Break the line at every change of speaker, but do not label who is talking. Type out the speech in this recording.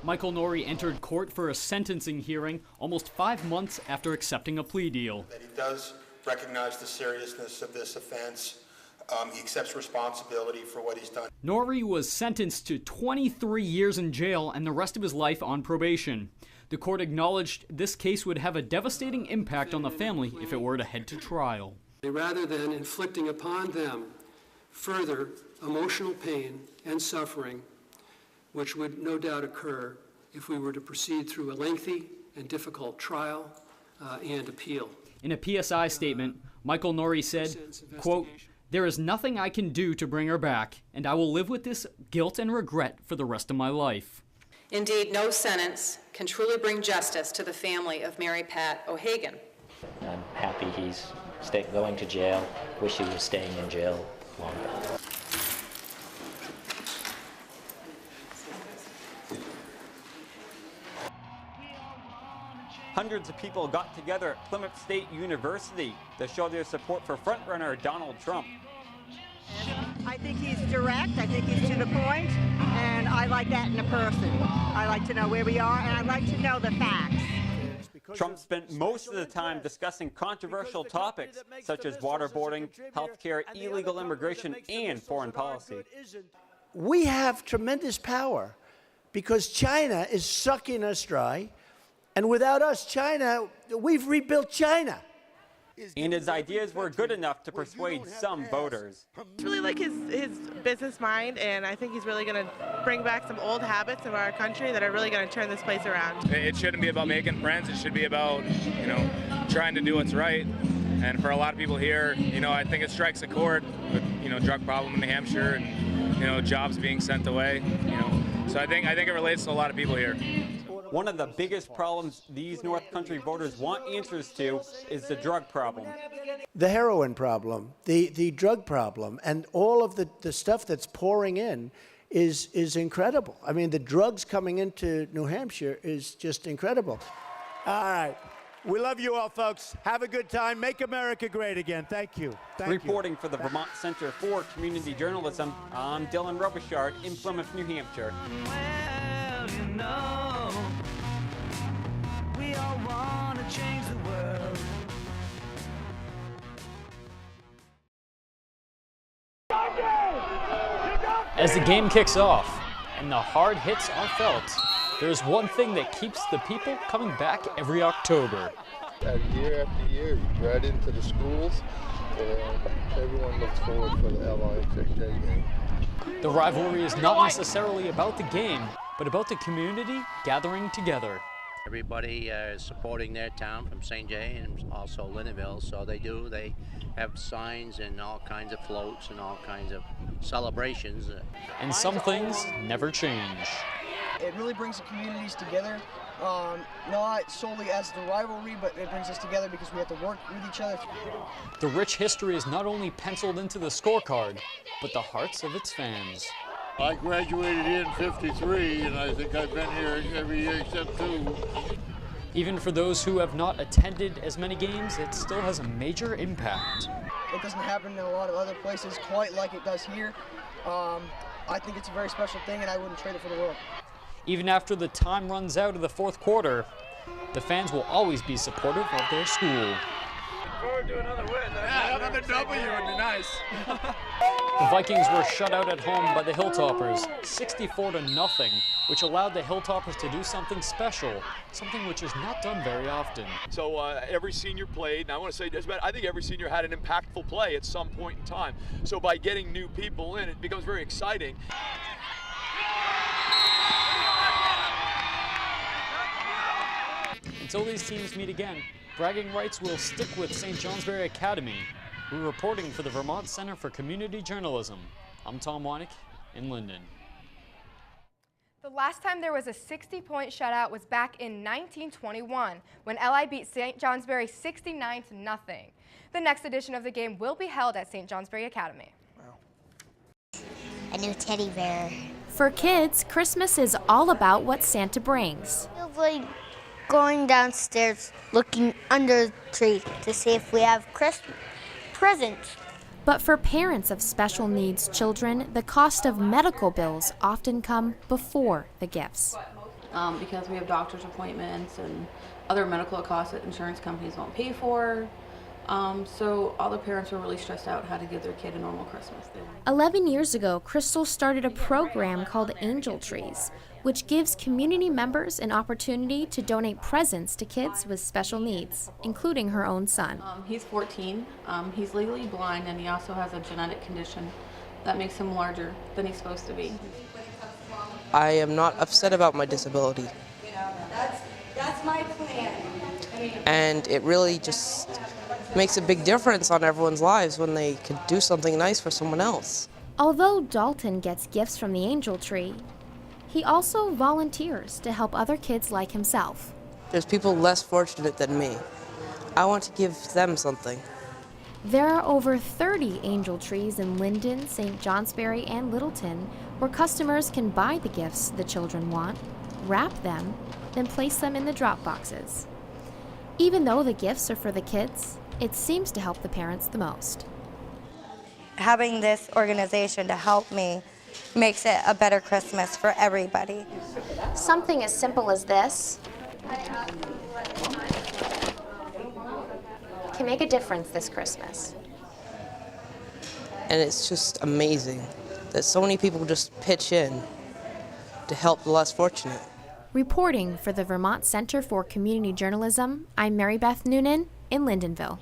Michael Norrie entered court for a sentencing hearing almost 5 months after accepting a plea deal.
That he does recognize the seriousness of this offense. He accepts responsibility for what he's done.
Norrie was sentenced to 23 years in jail and the rest of his life on probation. The court acknowledged this case would have a devastating impact on the family if it were to head to trial.
Rather than inflicting upon them further emotional pain and suffering, which would no doubt occur if we were to proceed through a lengthy and difficult trial and appeal.
In a PSI statement, Michael Norrie said, quote, "There is nothing I can do to bring her back, and I will live with this guilt and regret for the rest of my life."
Indeed, no sentence can truly bring justice to the family of Mary Pat O'Hagan.
I'm happy he's going to jail. Wish he was staying in jail longer.
Hundreds of people got together at Plymouth State University to show their support for frontrunner Donald Trump.
I think he's direct, I think he's to the point, and I like that in a person. I like to know where we are, and I like to know the facts.
Trump spent most of the time discussing controversial topics such as waterboarding, healthcare, illegal immigration, and foreign policy.
We have tremendous power because China is sucking us dry. And without us, China, we've rebuilt China.
And his ideas were good enough to persuade some voters.
It's really like his business mind, and I think he's really going to bring back some old habits of our country that are really going to turn this place around.
It shouldn't be about making friends. It should be about, trying to do what's right. And for a lot of people here, I think it strikes a chord with, drug problem in New Hampshire and, jobs being sent away, So I think it relates to a lot of people here.
One of the biggest problems these North Country voters want answers to is the drug problem.
The heroin problem, the drug problem, and all of the stuff that's pouring in is incredible. I mean, the drugs coming into New Hampshire is just incredible. All right. We love you all, folks. Have a good time. Make America great again. Thank you.
Reporting for the Vermont Center for Community Journalism, I'm Dylan Robichaud in Plymouth, New Hampshire.
Well, we all want to change the world.
As the game kicks off and the hard hits are felt, there's one thing that keeps the people coming back every October.
Year after year, you drive into the schools, and everyone looks forward for the LIHJ game.
The rivalry is not necessarily about the game, but about the community gathering together.
Everybody is supporting their town from St. Jay and also Linneville, so they have signs and all kinds of floats and all kinds of celebrations.
And some things never change.
It really brings the communities together, not solely as the rivalry, but it brings us together because we have to work with each other.
The rich history is not only penciled into the scorecard, but the hearts of its fans.
I graduated here in '53, and I think I've been here every year except 2.
Even for those who have not attended as many games, it still has a major impact.
It doesn't happen in a lot of other places quite like it does here. I think it's a very special thing, and I wouldn't trade it for the world.
Even after the time runs out of the fourth quarter, the fans will always be supportive of their school.
Forward to another win. Another W would be nice.
The Vikings were shut out at home by the Hilltoppers, 64-0, which allowed the Hilltoppers to do something special, something which is not done very often.
So every senior played, and I want to say, I think every senior had an impactful play at some point in time. So by getting new people in, it becomes very exciting.
Until these teams meet again, bragging rights will stick with St. Johnsbury Academy. We're reporting for the Vermont Center for Community Journalism. I'm Tom Weineck in Linden.
The last time there was a 60-point shutout was back in 1921 when LI beat St. Johnsbury 69-0. The next edition of the game will be held at St. Johnsbury Academy.
A new teddy bear.
For kids, Christmas is all about what Santa brings.
Feels like going downstairs looking under the tree to see if we have Christmas presents.
But for parents of special needs children, the cost of medical bills often come before the gifts.
because we have doctor's appointments and other medical costs that insurance companies won't pay for. So all the parents were really stressed out how to give their kid a normal Christmas.
11 years ago, Crystal started a program called Angel Trees, which gives community members an opportunity to donate presents to kids with special needs, including her own son.
He's 14. He's legally blind, and he also has a genetic condition that makes him larger than he's supposed to be.
I am not upset about my disability.
That's my plan.
And it really just makes a big difference on everyone's lives when they can do something nice for someone else.
Although Dalton gets gifts from the Angel Tree, he also volunteers to help other kids like himself.
There's people less fortunate than me. I want to give them something.
There are over 30 Angel Trees in Linden, St. Johnsbury, and Littleton, where customers can buy the gifts the children want, wrap them, then place them in the drop boxes. Even though the gifts are for the kids, it seems to help the parents the most.
Having this organization to help me makes it a better Christmas for everybody. Something as simple as this can make a difference this Christmas.
And it's just amazing that so many people just pitch in to help the less fortunate.
Reporting for the Vermont Center for Community Journalism, I'm Mary Beth Noonan in Lyndonville.